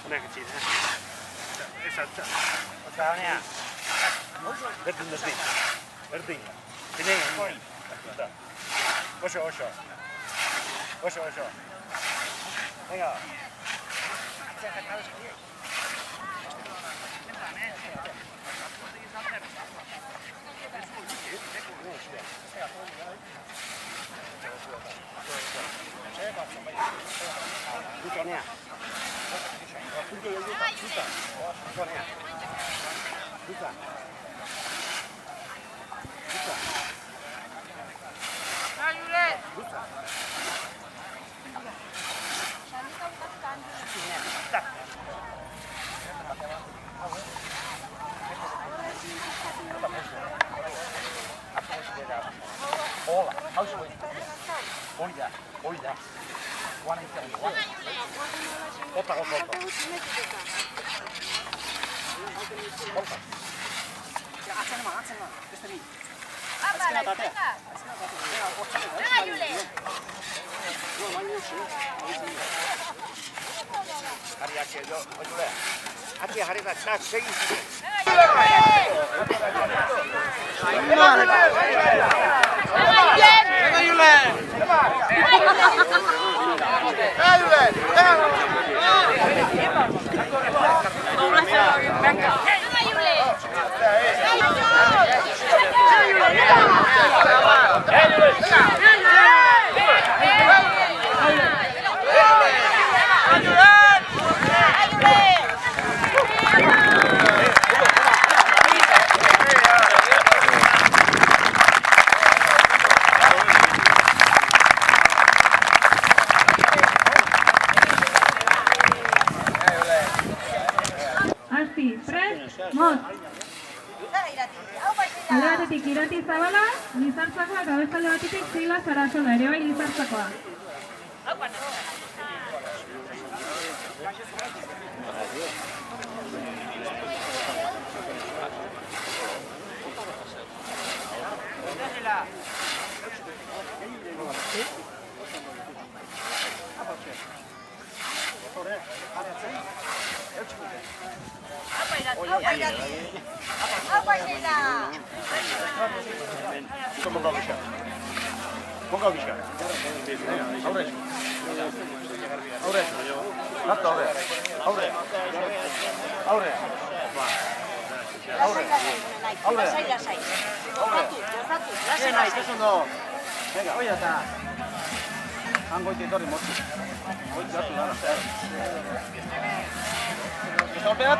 Merkittiin, esa, osa ne. Verdin. Kenen moi. Osho. Venga. Hola, hausu hori. Hori da. Guana izan. Ota. Atzen. Beste bi. Azkena tatea. Venga, Jule. Hariak edo, Jule. Ati jarri da, txak, segi. Venga, Jule. Alde batetik Irati Zabala, Lizartzakoa, eta beste alde batetik Zila Sarasola, ere bai Lizartzakoa. Monga gisa. Aurre. Latta aurre. Venga, oia eta hangoite etorri motzu. Goitu hartu da. Eta opeat?